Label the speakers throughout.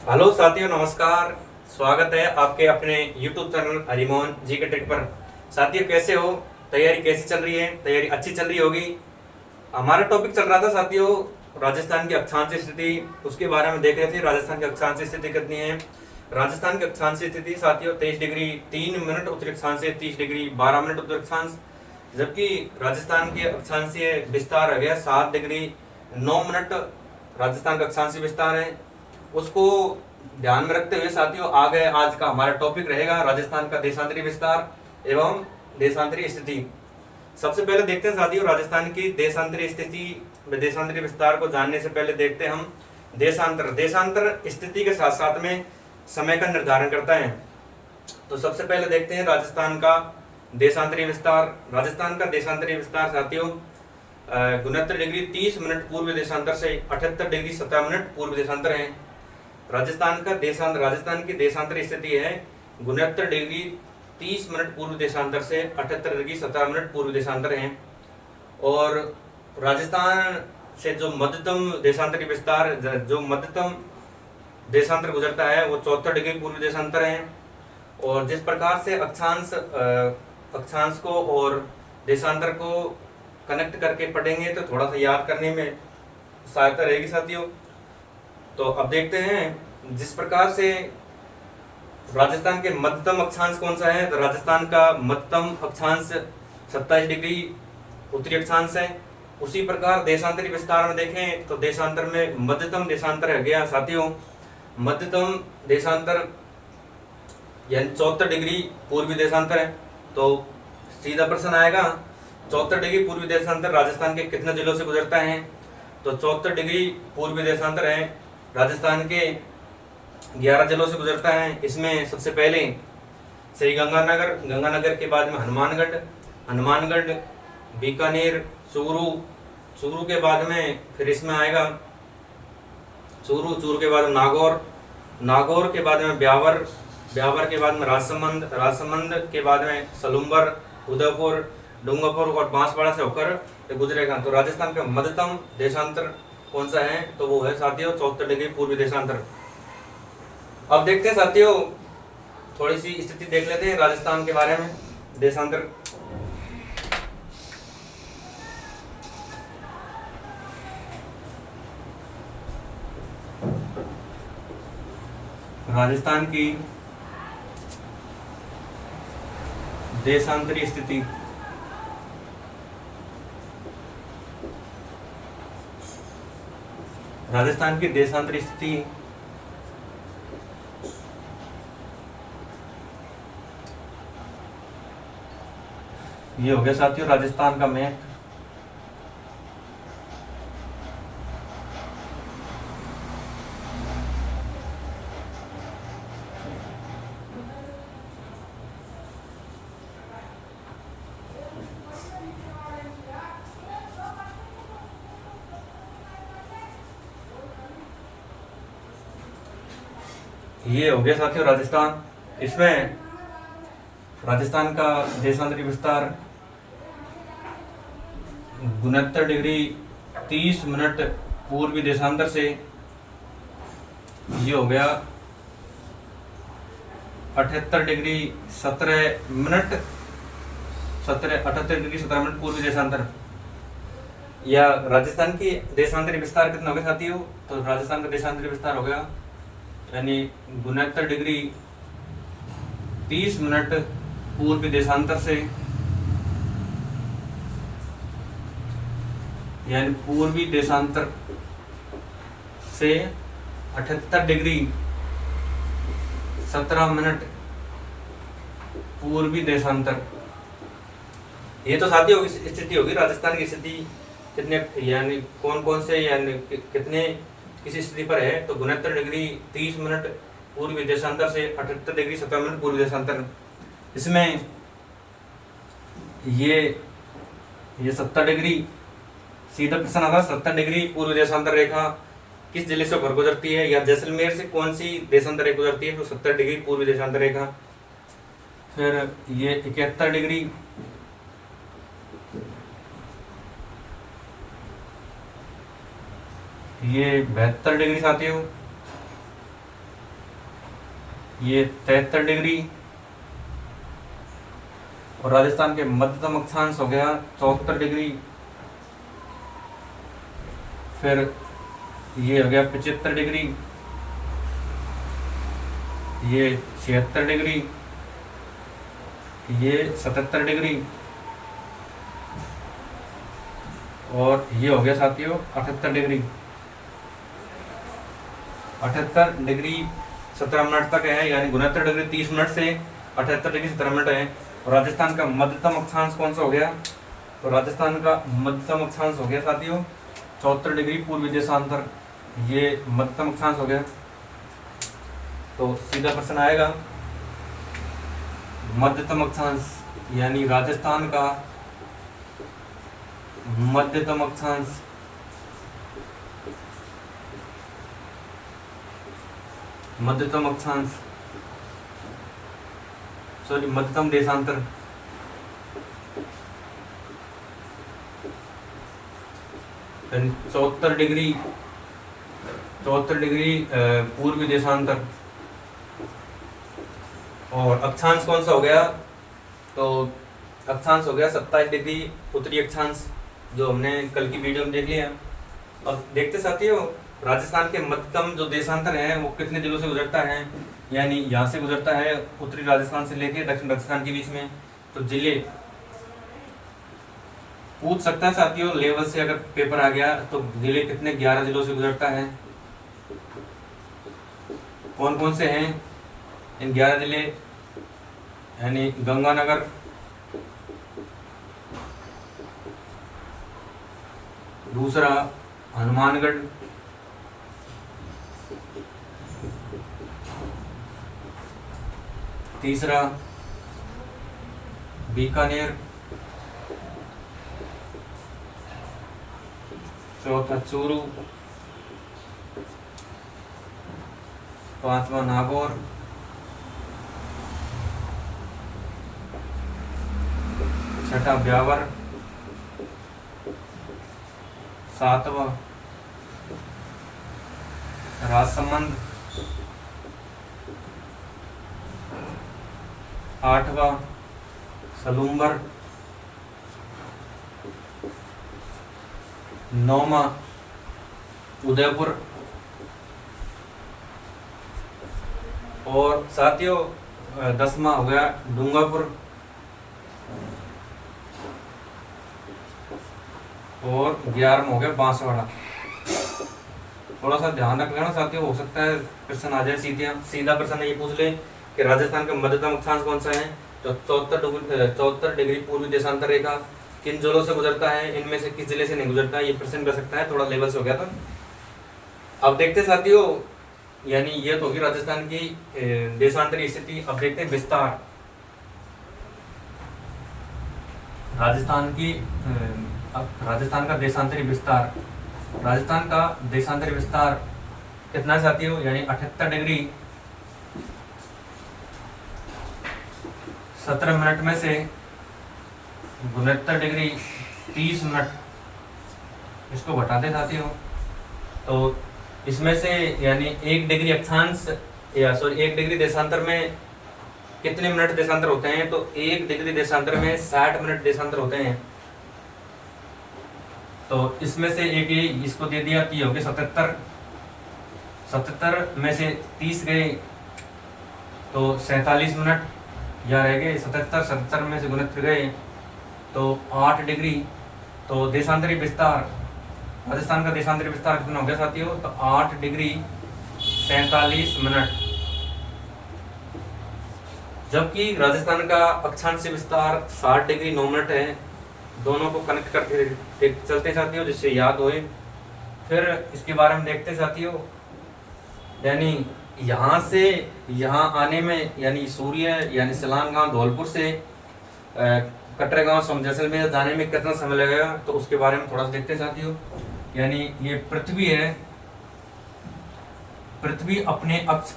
Speaker 1: Hello साथियों, नमस्कार। स्वागत है आपके अपने YouTube चैनल हरिमोहन जी के टेक पर। साथियों, कैसे हो? तैयारी कैसी चल रही है? तैयारी अच्छी चल रही होगी। हमारा टॉपिक चल रहा था साथियों, राजस्थान की अक्षांश स्थिति। उसके बारे में देख रहे थे राजस्थान की अक्षांश स्थिति कितनी है। राजस्थान की अक्षांश स्थिति साथियों 23 डिग्री 3 मिनट उत्तरी अक्षांश से 30 डिग्री 12 मिनट उत्तरी अक्षांश, जबकि राजस्थान के अक्षांशीय विस्तार हो गया 7 डिग्री 9 मिनट राजस्थान का अक्षांशीय विस्तार है। उसको ध्यान में रखते हुए साथियों आगे आज का हमारा टॉपिक रहेगा राजस्थान का देशांतरी विस्तार एवं देशांतरी स्थिति। सबसे पहले देखते हैं साथियों राजस्थान की देशांतरी स्थिति। देशांतरी विस्तार को जानने से पहले देखते हैं हम देशांतर। देशांतर स्थिति के साथ साथ में समय का निर्धारण करता है। तो सबसे पहले देखते हैं राजस्थान का देशांतरी विस्तार। राजस्थान का देशांतरी विस्तार साथियों 69 डिग्री 30 मिनट पूर्व देशांतर से 78 डिग्री 17 मिनट पूर्व देशांतर है। राजस्थान की देशांतर स्थिति है 69 डिग्री 30 मिनट पूर्व देशांतर से 78 डिग्री 17 मिनट पूर्व देशांतर है। और राजस्थान से जो मध्यतम देशांतरी विस्तार, जो मध्यतम देशांतर गुजरता है वो 74 डिग्री पूर्व देशांतर है। और जिस प्रकार से अक्षांश को और देशांतर को कनेक्ट करके पढ़ेंगे तो थोड़ा सा याद करने में सहायता रहेगी साथियों। तो अब देखते हैं जिस प्रकार से राजस्थान के मध्यतम अक्षांश कौन सा है। तो राजस्थान का मध्यतम अक्षांश 27 डिग्री उत्तरी अक्षांश है। उसी प्रकार देशांतरी विस्तार में देखें तो देशांतर में मध्यतम देशांतर है गया साथियों, मध्यतम देशांतर यानी 74 डिग्री पूर्वी देशांतर है। तो सीधा प्रश्न आएगा 74 डिग्री पूर्वी देशांतर राजस्थान के कितने जिलों से गुजरता है। तो 74 डिग्री पूर्वी देशांतर है राजस्थान के 11 जिलों से गुजरता है। इसमें सबसे पहले श्री गंगानगर, गंगानगर के बाद में हनुमानगढ़, बीकानेर, चूरू के बाद में फिर इसमें आएगा चूरू के बाद में नागौर के बाद में ब्यावर के बाद में राजसमंद के बाद में सलूम्बर, उदयपुर, डूंगरपुर और बांसवाड़ा से होकर गुजरेगा। तो राजस्थान का मध्यतम देशांतर कौन सा है? तो वो है साथियों 74 डिग्री पूर्वी देशांतर। अब देखते हैं साथियों थोड़ी सी स्थिति देख लेते हैं राजस्थान के बारे में देशांतर। राजस्थान की देशांतरी स्थिति। राजस्थान की देशांतरी स्थिति ये हो गया साथियों राजस्थान का मैप। ये हो गया साथियों राजस्थान। इसमें राजस्थान का देशांतरी विस्तार 69 डिग्री 30 मिनट पूर्वी देशांतर से ये हो गया 78 डिग्री 17 मिनट 78 डिग्री 17 मिनट पूर्वी देशांतर। या राजस्थान की देशांतरी विस्तार कितना हो गया साथियों? तो राजस्थान का देशांतरी विस्तार हो गया यानी 69 डिग्री 30 मिनट पूर्वी देशांतर से, यानी पूर्वी देशांतर से 78 डिग्री 17 मिनट पूर्वी देशांतर। ये तो साथियों स्थिति होगी राजस्थान की स्थिति कितने यानी कौन कौन से यानी कितने किसी स्थिति पर है। तो 69 डिग्री 30 मिनट पूर्वी देशांतर से 78 डिग्री 17 मिनट पूर्वी देशांतर। इसमें ये 70 डिग्री सीधा प्रश्न आता है 70 डिग्री पूर्वी देशांतर रेखा किस जिले से होकर गुजरती है, या जैसलमेर से कौन सी देशांतर रेखा गुजरती है। तो 70 डिग्री पूर्वी देशांतर रेखा। फिर ये 71 डिग्री ये 72 डिग्री साथियों ये 73 डिग्री। और राजस्थान के मध्यतम अक्षांश हो गया 74 डिग्री। फिर ये हो गया 75 डिग्री, ये 76 डिग्री, ये 77 डिग्री, और ये हो गया साथियों 78 डिग्री। 78 डिग्री 17 मिनट तक है, यानी 69 डिग्री 30 मिनट से 78 डिग्री 17 मिनट है। और राजस्थान का मध्यतम अक्षांश कौन सा हो गया? तो राजस्थान का मध्यतम अक्षांश हो गया साथियों 74 डिग्री पूर्वी देशांतर, ये मध्यतम अक्षांश हो गया। तो सीधा प्रश्न आएगा मध्यतम अक्षांश, यानी राजस्थान का मध्यतम अक्षांश मध्यतम देशांतर। यानी 74 डिग्री पूर्वी देशांतर। और अक्षांश कौन सा हो गया? तो अक्षांश हो गया 27 डिग्री उत्तरी अक्षांश, जो हमने कल की वीडियो में देख लिया। अब देखते साथियों राजस्थान के मध्यतम जो देशांतर है वो कितने जिलों से गुजरता है, यानी यहाँ से गुजरता है उत्तरी राजस्थान से लेकर दक्षिण राजस्थान के बीच में। तो जिले पूछ सकता है साथियों, लेवल से अगर पेपर आ गया तो जिले कितने 11 जिलों से गुजरता है, कौन कौन से हैं इन 11 जिले? यानी गंगानगर, दूसरा हनुमानगढ़, तीसरा बीकानेर, चौथा चूरू, पांचवा नागौर, छठा ब्यावर, सातवां राजसमंद, आठवां सलूम्बर, नौवां उदयपुर, और साथियों 10वां हो गया डूंगरपुर, और 11वां हो गया बांसवाड़ा। थोड़ा सा ध्यान रख लेना साथियों, हो सकता है प्रश्न आ जाए सीधा प्रश्न ये पूछ ले कि राजस्थान का मध्यतम अक्षांश कौन सा है, तो 74 डिग्री पूर्वी देशांतर रेखा किन जिलों से गुजरता है, इनमें से किस जिले से नहीं गुजरता है, ये प्रश्न कर सकता है। थोड़ा लेवल से हो गया था। अब देखते साथियों, यानी ये तो होगी राजस्थान की देशांतरीय स्थिति। अब देखते हैं विस्तार, राजस्थान का देशांतरी विस्तार। राजस्थान का देशांतरी विस्तार कितना है साथियों? यानी 78 डिग्री 17 मिनट में से 69 डिग्री 30 मिनट इसको घटाते साथियों। तो इसमें से यानी 1 डिग्री अक्षांश या 1 डिग्री देशांतर में कितने मिनट देशांतर होते हैं? तो 1 डिग्री देशांतर में 60 मिनट देशांतर होते हैं। तो इसमें से एक ये इसको दे दिया कि हो गए 77 में से 30 गए तो 47 मिनट, या रह गए 77 में से 69 गए तो 8 डिग्री। तो देशांतरी विस्तार, राजस्थान का देशांतरी विस्तार कितना हो गया साथियों? तो 8 डिग्री 47 मिनट। जबकि राजस्थान का अक्षांश विस्तार 60 डिग्री 9 मिनट है। दोनों को कनेक्ट करके चलते साथियों, जिससे याद होए। फिर इसके बारे में देखते साथियों, यानी यहाँ से यहाँ आने में, यानी सूर्य यानी सलान गांव धौलपुर से कटरा गांव जैसलमेर जाने में कितना समय लगेगा, तो उसके बारे में थोड़ा सा देखते साथियों। यानी ये पृथ्वी है, पृथ्वी अपने अक्ष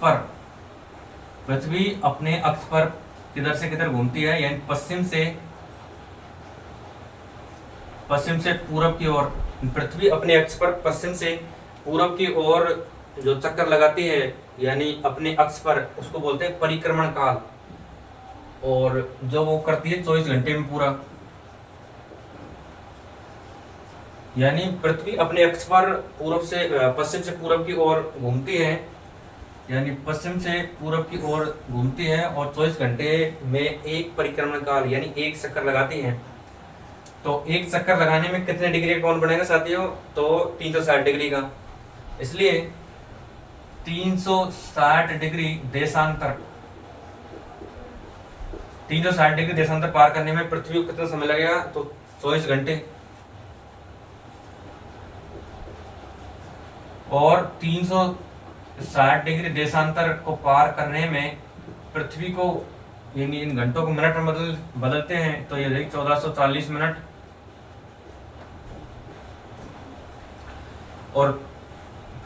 Speaker 1: पर किधर से किधर घूमती है, यानी पश्चिम से पूरब की ओर। पृथ्वी अपने अक्ष पर पश्चिम से पूरब की ओर जो चक्कर लगाती है यानी अपने अक्ष पर, उसको बोलते हैं परिक्रमण काल। और जो वो करती है 24 घंटे में पूरा, यानी पृथ्वी अपने अक्ष पर पूर्व से पश्चिम से पूर्व की ओर घूमती है, यानी पश्चिम से पूर्व की ओर घूमती है और 24 घंटे में एक परिक्रमण काल यानी एक चक्कर लगाती है। तो एक चक्कर लगाने में कितने डिग्री का कोण बनेगा साथियों? तो 360 डिग्री का। इसलिए 360 डिग्री देशांतर, 360 डिग्री देशांतर पार करने में पृथ्वी को कितना समय लगेगा? तो 24 घंटे। और 360 डिग्री देशांतर को पार करने में पृथ्वी को, यानी इन घंटों को मिनट में बदलते हैं, तो ये 1440 मिनट। और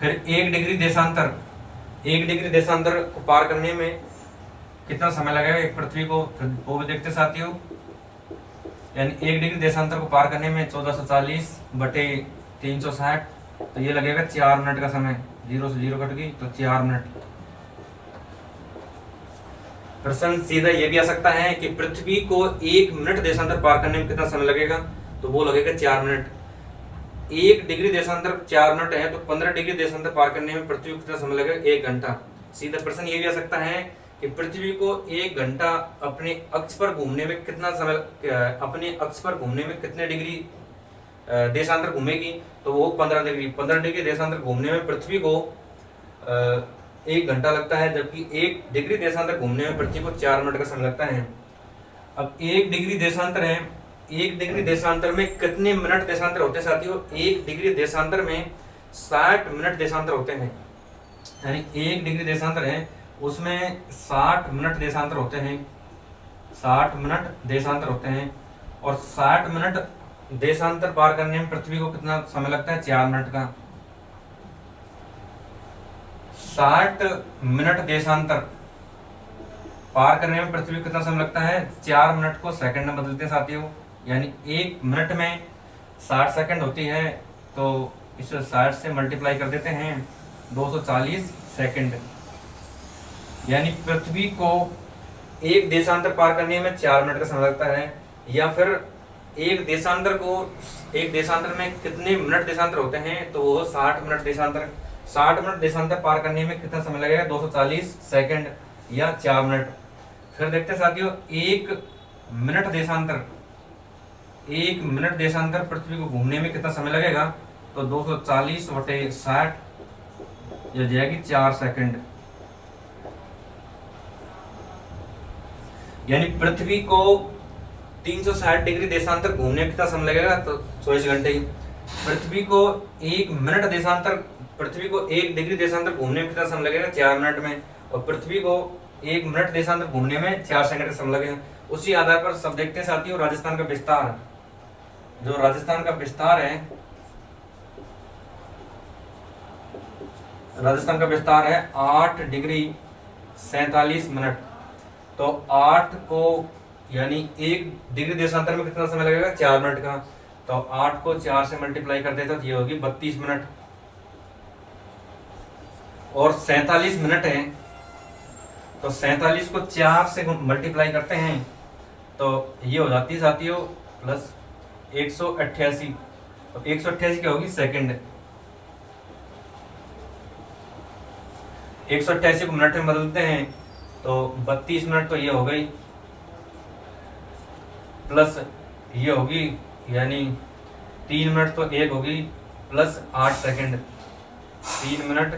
Speaker 1: फिर 1 डिग्री देशांतर, 1 डिग्री देशांतर को पार करने में कितना समय लगेगा एक पृथ्वी को? वो भी देखते साथियों। यानी 1 डिग्री देशांतर को पार करने में 1440 बटे 360, तो ये लगेगा 4 मिनट का समय। 0 से 0 कट गई तो 4 मिनट। प्रश्न सीधा ये भी आ सकता है कि पृथ्वी को 1 मिनट देशांतर पार करने में कितना समय लगेगा? तो वो लगेगा 4 मिनट। 1 डिग्री देशांतर 4 मिनट है, तो 15 डिग्री देशांतर पार करने में पृथ्वी को कितना समय लगेगा? 1 घंटा। सीधा प्रश्न ये भी आ सकता है कि पृथ्वी को 1 घंटा अपने अक्ष पर घूमने में कितना समय, अपने अक्ष पर घूमने में कितने डिग्री देशांतर घूमेगी? तो वो 15 डिग्री। 15 डिग्री देशांतर घूमने में पृथ्वी को 1 घंटा लगता है, जबकि 1 डिग्री देशांतर घूमने में पृथ्वी को 4 मिनट का समय लगता है। अब 1 डिग्री देशांतर है, 1 डिग्री देशांतर में कितने मिनट देशांतर होते हैं साथियों? 1 डिग्री देशांतर में 60 मिनट देशांतर होते हैं। यानी 1 डिग्री देशांतर है, उसमें 60 मिनट देशांतर होते हैं, 60 मिनट देशांतर होते हैं। और 60 मिनट देशांतर पार करने में पृथ्वी को कितना समय लगता है? 4 मिनट का। 60 मिनट देशांतर पार करने में पृथ्वी को कितना समय लगता है? 4 मिनट को सेकंड में बदलते हैं साथियों। यानी 1 मिनट में 60 सेकंड होती है, तो इसे 60 से मल्टीप्लाई कर देते हैं, 240 सेकंड। यानी पृथ्वी को 1 देशांतर पार करने में 4 मिनट का समय लगता है। या फिर एक देशांतर में कितने मिनट देशांतर होते हैं? तो वो 60 मिनट देशांतर। 60 मिनट देशांतर पार करने में कितना समय लगेगा? 240 सेकंड या 4 मिनट। फिर देखते हैं साथियों, 1 मिनट देशांतर, 1 मिनट देशांतर पृथ्वी को घूमने में कितना समय लगेगा? तो 240 बटे 60, यह जाएगी 4 सेकंड। यानी पृथ्वी को 360 डिग्री देशांतर घूमने में कितना समय लगेगा? तो 24 घंटे ही। पृथ्वी को 1 मिनट देशांतर, पृथ्वी को 1 डिग्री देशांतर घूमने में कितना समय लगेगा? 4 मिनट में। और पृथ्वी को 1 मिनट देशांतर घूमने में 4 सेकंड का समय लगेगा। उसी आधार पर सब देखते हैं साथियों, राजस्थान का विस्तार, जो राजस्थान का विस्तार है, राजस्थान का विस्तार है 8 डिग्री 47 मिनट। तो 8 को, यानी 1 डिग्री देशांतर में कितना समय लगेगा? 4 मिनट का। तो 8 को 4 से मल्टीप्लाई कर देता तो ये होगी 32 मिनट। और 47 मिनट है, तो 47 को 4 से मल्टीप्लाई करते हैं तो ये हो जाती है साथियों प्लस 188। तो 188 क्या होगी? सेकंड। 188 को मिनट में बदलते हैं तो 32 मिनट, तो ये हो गई प्लस ये होगी, यानी 3 मिनट तो 1 होगी plus 8 second. 3 minute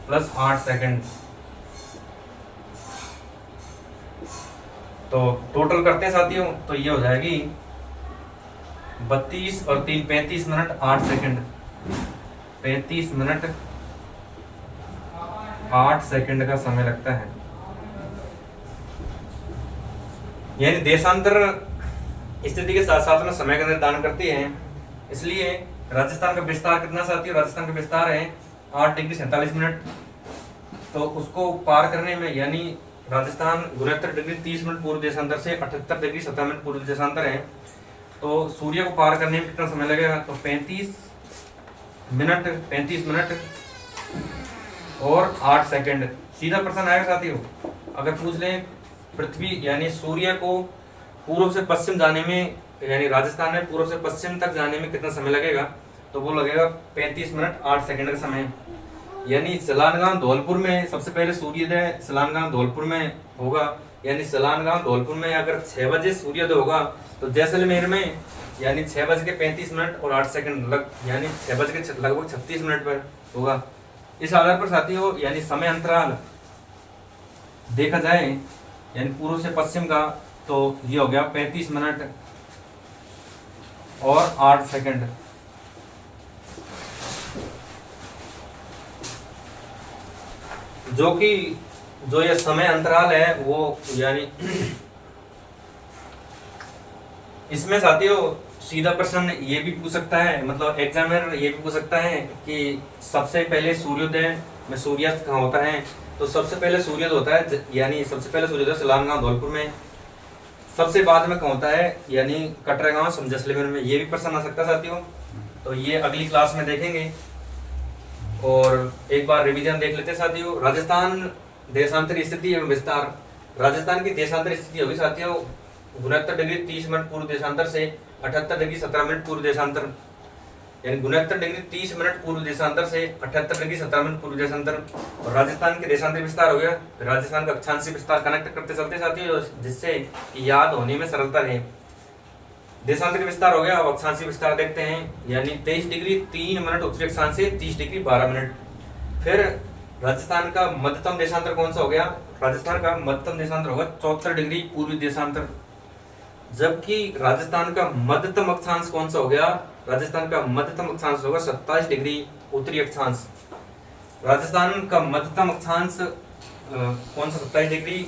Speaker 1: plus 8 second. तो टोटल करते हैं साथियों, तो ये हो जाएगी 32 और 3 35 मिनट 8 सेकंड। 35 मिनट 8 सेकंड का समय लगता है। यानी देशांतर स्थिति के साथ साथ में समय का निर्धारण करती है। इसलिए राजस्थान का विस्तार कितना साथियों? राजस्थान का विस्तार है 8 डिग्री 47 मिनट। तो उसको पार करने में, यानी राजस्थान 69 डिग्री 30 मिनट पूर्व देशांतर से 78 डिग्री 70 मिनट पूर्व देशांतर है। तो सूर्य को पार करने में कितना समय लगेगा? तो 35 मिनट 35 मिनट और 8 सेकंड। सीधा प्रश्न आएगा साथियों, अगर पूछ लें पृथ्वी यानी सूर्य को पूर्व से पश्चिम जाने में, यानी राजस्थान में पूर्व से पश्चिम तक जाने में कितना समय लगेगा, तो वो लगेगा 35 मिनट 8 सेकंड का समय। यानी सलानगांव धौलपुर में सबसे पहले सूर्योदय सलानगांव धौलपुर में होगा। यानी सलानगांव धौलपुर में अगर 6 बजे सूर्योदय होगा तो जैसलमेर में यानी 6:35 और 8 सेकंड यानी 6 बज के लगभग 36 मिनट पर होगा। इस आधार पर साथियों यानी समय अंतराल देखा जाए यानी पूर्व से पश्चिम का, तो ये हो गया 35 मिनट और 8 सेकंड। जो ये समय अंतराल है वो यानी इसमें साथियों सीधा प्रश्न ये भी पूछ सकता है, मतलब एग्जामिनर ये भी पूछ सकता है कि सबसे पहले सूर्योदय में सूर्यास्त कहाँ होता है, तो सबसे पहले सूर्योदय होता है यानी सबसे पहले सूर्योदय सलानगांव धौलपुर में, सबसे बाद में कहाँ होता है यानी कटरागांव जैसलमेर में। ये भी प्रश्न आ सकता है साथियों, तो ये अगली क्लास में देखेंगे। और एक बार रिवीजन देख लेते हैं साथियों। राजस्थान देशांतर स्थिति एवं विस्तार। राजस्थान की देशांतर स्थिति होगी साथियों 69 डिग्री 30 मिनट पूर्व देशांतर से 78 डिग्री 17 मिनट पूर्व देशांतर, यानी 69 डिग्री 30 मिनट पूर्व देशांतर से 78 डिग्री 17 मिनट पूर्व देशांतर। और राजस्थान के देशांतर विस्तार हो गया, फिर राजस्थान का अक्षांशीय विस्तार कनेक्ट करते चलते साथियों, जिससे याद होने में सरलता रहे। देशांतर विस्तार हो गया, अब अक्षांशीय विस्तार देखते हैं, यानी 23 डिग्री 3 मिनट उत्तरी अक्षांश से 30 डिग्री 12 मिनट। फिर राजस्थान का मध्यतम देशांतर कौन सा हो गया, राजस्थान का मध्यतम देशांतर होगा 74 डिग्री पूर्वी देशांतर। जबकि राजस्थान का मध्यतम अक्षांश कौन सा हो गया, राजस्थान का मध्यतम अक्षांश होगा 27 डिग्री उत्तरी अक्षांश। राजस्थान का मध्यतम अक्षांश कौन सा 27 डिग्री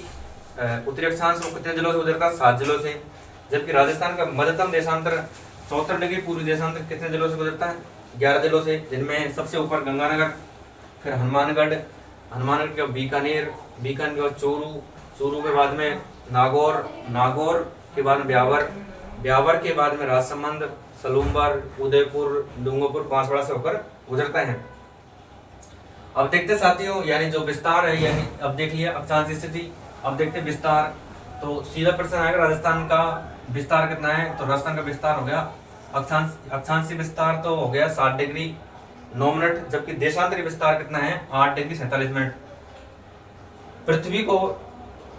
Speaker 1: उत्तरी अक्षांश वो कितने जिलों से गुजरता है, 7 जिलों से। जबकि राजस्थान का मध्यतम देशांतर 74 डिग्री पूर्वी देशांतर कितने जिलों से गुजरता है, 11 जिलों से, जिनमें सबसे ऊपर गंगानगर, फिर हनुमानगढ़, हनुमानगढ़ के बाद बीकानेर, बीकानेर के बाद चूरू, चूरू के बाद में नागौर, नागौर के बाद में ब्यावर, ब्यावर के बाद में राजसमंद, सलूमबर, उदयपुर, डूंगरपुर, बांसवाड़ा से होकर गुजरता है। अब देखते साथियों यानी जो विस्तार है, यानी अब देख लिया अक्षांश स्थिति, अब देखते विस्तार। तो सीधा प्रश्न आएगा राजस्थान का विस्तार कितना है, तो राजस्थान का विस्तार हो गया अक्षांशीय विस्तार तो हो गया 60 डिग्री 9 मिनट, जबकि देशांतरी विस्तार कितना है 8 डिग्री 47 मिनट।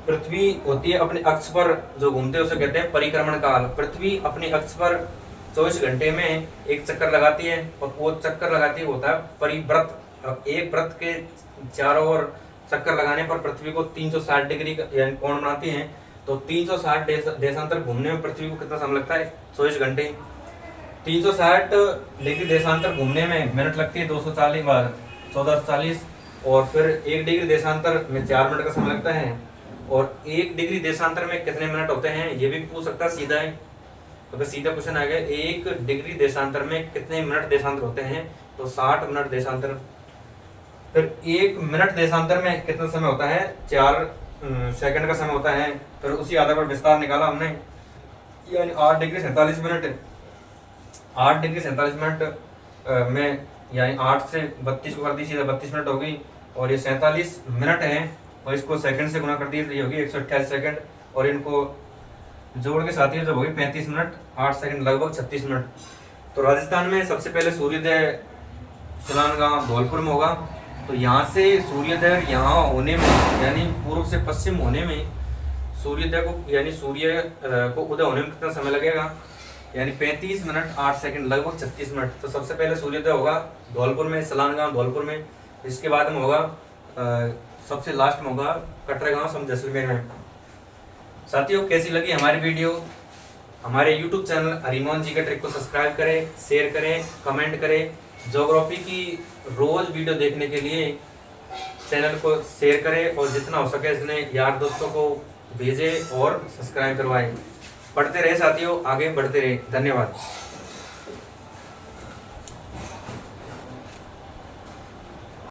Speaker 1: पृथ्वी होती है अपने अक्ष पर जो घूमते हैं उसे कहते हैं परिक्रमण काल। पृथ्वी अपने अक्ष पर 24 घंटे में एक चक्कर लगाती है, और वो चक्कर लगाती है होता है परिव्रत। एक व्रत के चारों ओर चक्कर लगाने पर पृथ्वी को 360 डिग्री यानी कोण बनाती है। तो 360 देशांतर घूमने में पृथ्वी को कितना समय लगता है, 24 घंटे। 360 डिग्री देशांतर घूमने में मिनट लगती है 240 बार 1440, और फिर 1 डिग्री देशांतर में 4 मिनट का समय लगता है। और 1 डिग्री देशांतर में कितने मिनट होते हैं ये भी पूछ सकता है सीधा है। अगर सीधा क्वेश्चन आ गया 1 डिग्री देशांतर में कितने मिनट देशांतर होते हैं, तो 60 मिनट देशांतर। फिर 1 मिनट देशांतर में कितना समय होता है, 4 सेकंड का समय होता है। फिर उसी आधार पर विस्तार निकाला हमने, यानी 8 डिग्री 47 मिनट, 8 डिग्री 47 मिनट में यानी 8 से 32 को कर दी, सीधा 32 मिनट हो गई। और ये 47 मिनट है और इसको सेकंड से गुना कर दिए तो ये होगी 128 सेकंड, और इनको जोड़ के साथ ही जब होगी 35 मिनट 8 सेकंड, लगभग 36 मिनट। तो राजस्थान में सबसे पहले सूर्योदय सलानगांव धौलपुर में होगा। तो यहाँ से सूर्योदय यहाँ होने में यानी पूर्व से पश्चिम होने में सूर्योदय को यानी सूर्य को उदय होने में कितना समय लगेगा, यानी 35 मिनट 8 सेकंड, लगभग 36 मिनट। तो सबसे पहले सूर्योदय होगा धौलपुर में, सलानगांव धौलपुर में। इसके बाद में होगा सबसे लास्ट में होगा कटरागांव जैसलमेर में। साथियों कैसी लगी हमारी वीडियो, हमारे YouTube चैनल हरिमोहन जी का ट्रिक को सब्सक्राइब करें, शेयर करें, कमेंट करें। ज्योग्राफी की रोज वीडियो देखने के लिए चैनल को शेयर करें और जितना हो सके इसने यार दोस्तों को भेजें और सब्सक्राइब करवाएं। पढ़ते रहे साथियों, आगे बढ़ते रहे। धन्यवाद।